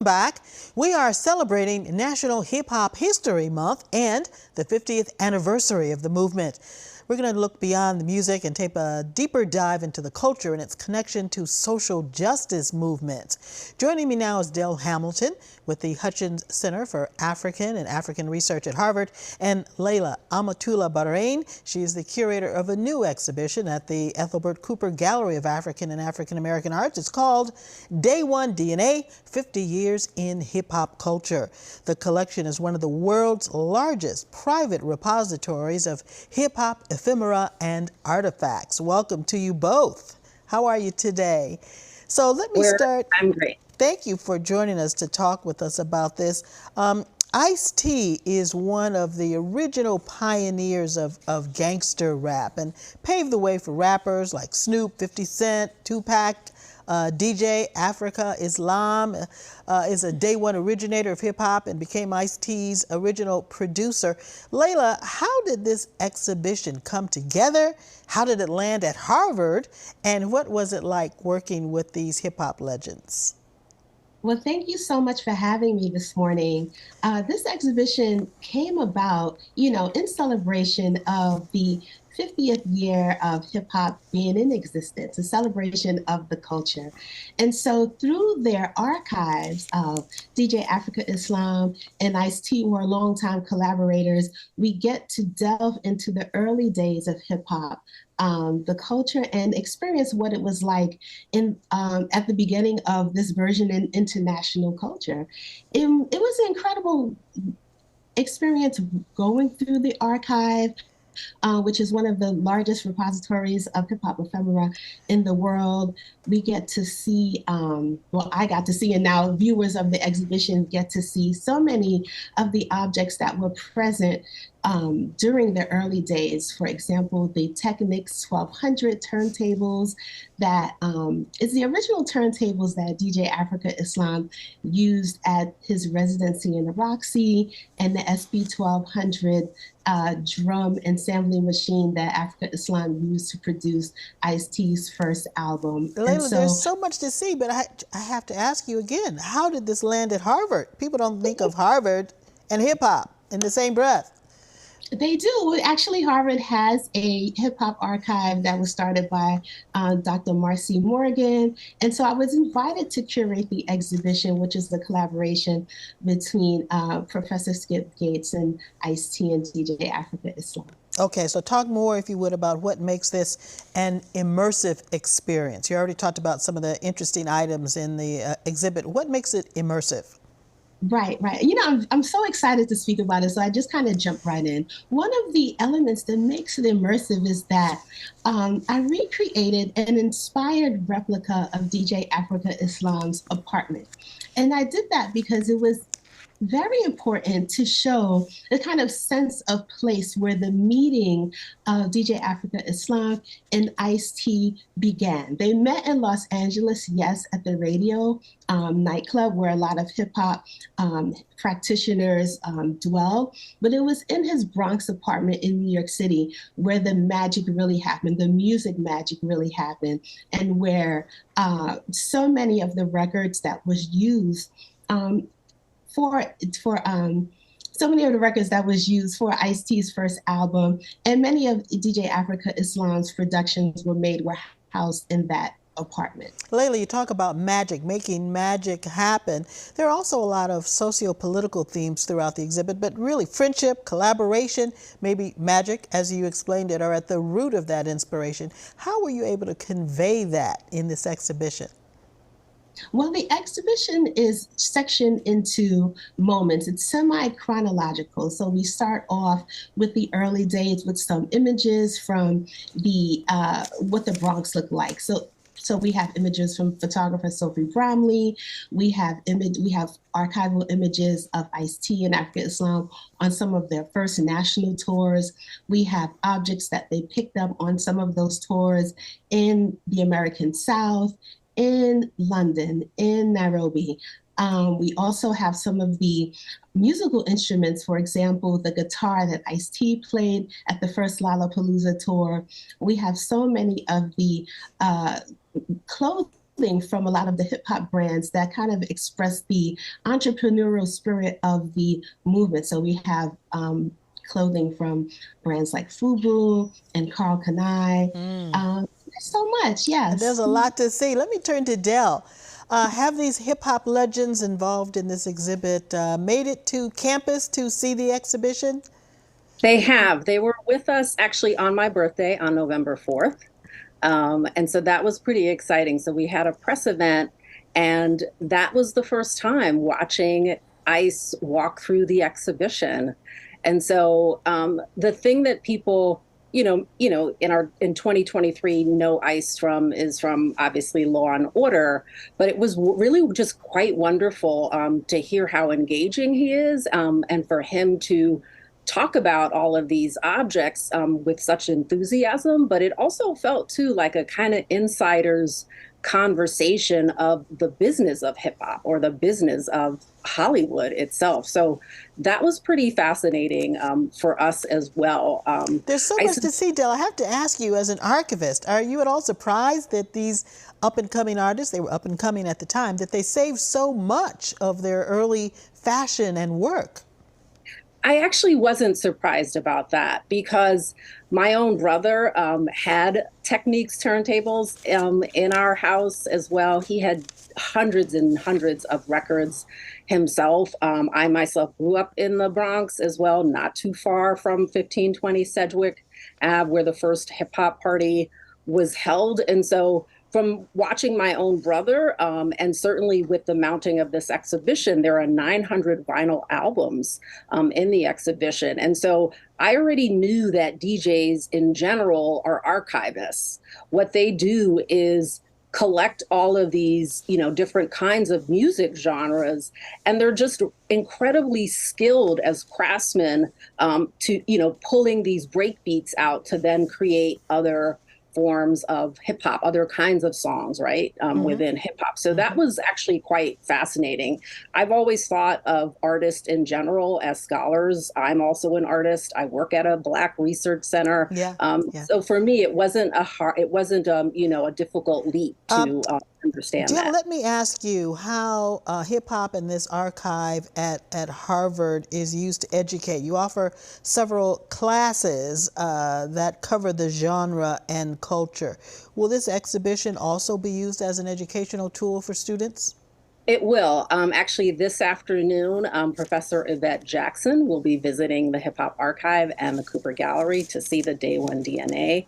back. We are celebrating National Hip Hop History Month and the 50th anniversary of the movement. We're going to look beyond the music and take a deeper dive into the culture and its connection to social justice movements. Joining me now is Dell Hamilton with the Hutchins Center for African and African Research at Harvard, and Layla Amatullah Bahrain. She is the curator of a new exhibition at the Ethelbert Cooper Gallery of African and African American Arts. It's called Day One DNA, 50 Years in Hip Hop Culture. The collection is one of the world's largest private repositories of hip hop ephemera and artifacts. Welcome to you both. How are you today? So let me start. I'm great. Thank you for joining us to talk with us about this. Ice-T is one of the original pioneers of gangster rap and paved the way for rappers like Snoop, 50 Cent, Tupac. DJ Africa Islam is a day one originator of hip hop and became Ice-T's original producer. Layla, how did this exhibition come together? How did it land at Harvard? And what was it like working with these hip hop legends? Well, thank you so much for having me this morning. This exhibition came about, in celebration of the 50th year of hip hop being in existence, a celebration of the culture. And so through their archives of DJ Africa Islam and Ice-T, who are longtime collaborators, we get to delve into the early days of hip hop, the culture, and experience what it was like at the beginning of this version in international culture. It was an incredible experience going through the archive, which is one of the largest repositories of hip hop ephemera in the world. We get to see, I got to see, and now viewers of the exhibition get to see so many of the objects that were present during the early days. For example, the Technics 1200 turntables that is the original turntables that DJ Africa Islam used at his residency in the Roxy, and the SB 1200 drum and sampling machine that Africa Islam used to produce Ice-T's first album. Layla, there's so much to see, but I have to ask you again, how did this land at Harvard? People don't think of Harvard and hip hop in the same breath. They do. Actually, Harvard has a hip hop archive that was started by Dr. Marcy Morgan. And so I was invited to curate the exhibition, which is the collaboration between Professor Skip Gates and Ice-T and DJ Africa Islam. Okay, so talk more, if you would, about what makes this an immersive experience. You already talked about some of the interesting items in the exhibit. What makes it immersive? Right. I'm so excited to speak about it, so I just kind of jump right in. One of the elements that makes it immersive is that I recreated an inspired replica of DJ Africa Islam's apartment. And I did that because it was very important to show the kind of sense of place where the meeting of DJ Africa Islam and Ice-T began. They met in Los Angeles, yes, at the Radio nightclub where a lot of hip hop practitioners dwell, but it was in his Bronx apartment in New York City where the magic really happened, the music magic really happened, and where so many of the records that was used so many of the records that was used for Ice-T's first album, and many of DJ Africa Islam's productions were housed in that apartment. Layla, you talk about magic, making magic happen. There are also a lot of socio-political themes throughout the exhibit, but really friendship, collaboration, maybe magic, as you explained it, are at the root of that inspiration. How were you able to convey that in this exhibition? Well, the exhibition is sectioned into moments. It's semi-chronological. So we start off with the early days with some images from the what the Bronx looked like. So we have images from photographer Sophie Bramley. We have archival images of Ice-T and Africa Islam on some of their first national tours. We have objects that they picked up on some of those tours in the American South, in London, in Nairobi. We also have some of the musical instruments, for example, the guitar that Ice-T played at the first Lollapalooza tour. We have so many of the clothing from a lot of the hip hop brands that kind of express the entrepreneurial spirit of the movement. So we have clothing from brands like FUBU and Carl Kanai. There's so much, There's yes. a lot to see. Let me turn to Dell. Have these hip hop legends involved in this exhibit made it to campus to see the exhibition? They have. They were with us actually on my birthday on November 4th. And so that was pretty exciting. So we had a press event, and that was the first time watching ICE walk through the exhibition. And so the thing that people, in 2023, know ICE is from obviously Law and Order, but it was really just quite wonderful to hear how engaging he is, and for him to talk about all of these objects with such enthusiasm. But it also felt too like a kind of insider's conversation of the business of hip hop or the business of Hollywood itself. So that was pretty fascinating for us as well. There's so much to see, Dell. I have to ask you, as an archivist, are you at all surprised that these up-and-coming artists, they were up-and-coming at the time, that they saved so much of their early fashion and work? I actually wasn't surprised about that, because my own brother had Technics turntables in our house as well. He had hundreds and hundreds of records himself. I myself grew up in the Bronx as well, not too far from 1520 Sedgwick Ave, where the first hip hop party was held. And so from watching my own brother, and certainly with the mounting of this exhibition, there are 900 vinyl albums in the exhibition. And so I already knew that DJs in general are archivists. What they do is collect all of these, different kinds of music genres, and they're just incredibly skilled as craftsmen to, pulling these break beats out to then create other forms of hip hop, other kinds of songs, right, within hip hop. So that was actually quite fascinating. I've always thought of artists in general as scholars. I'm also an artist. I work at a Black Research Center. So for me, it wasn't a difficult leap to understand that. Let me ask you how hip hop and this archive at Harvard is used to educate. You offer several classes that cover the genre and culture. Will this exhibition also be used as an educational tool for students? It will. Actually, this afternoon, Professor Yvette Jackson will be visiting the Hip Hop Archive and the Cooper Gallery to see the Day One DNA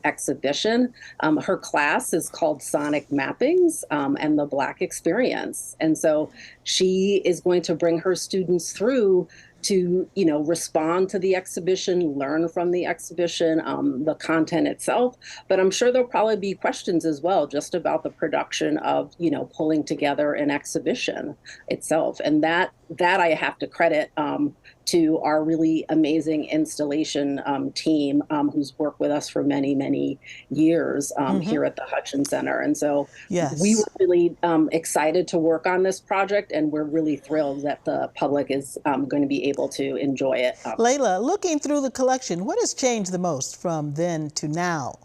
exhibition. Her class is called Sonic Mappings and the Black Experience. And so she is going to bring her students through to, respond to the exhibition, learn from the exhibition, the content itself. But I'm sure there'll probably be questions as well, just about the production of, pulling together an exhibition itself. And that I have to credit to our really amazing installation team who's worked with us for many, many years here at the Hutchins Center. And so we were really excited to work on this project, and we're really thrilled that the public is going to be able to enjoy it. Layla, looking through the collection, what has changed the most from then to now?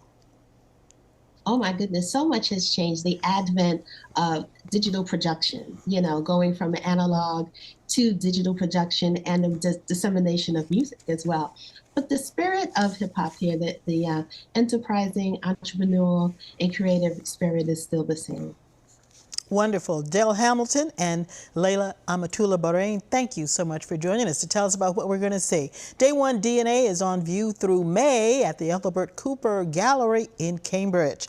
Oh my goodness, so much has changed. The advent of digital production, going from analog to digital production, and the dissemination of music as well. But the spirit of hip hop here, the enterprising, entrepreneurial, and creative spirit is still the same. Wonderful. Dell Hamilton and Layla Amatullah Bahrain, thank you so much for joining us to tell us about what we're going to see. Day One DNA is on view through May at the Ethelbert Cooper Gallery in Cambridge.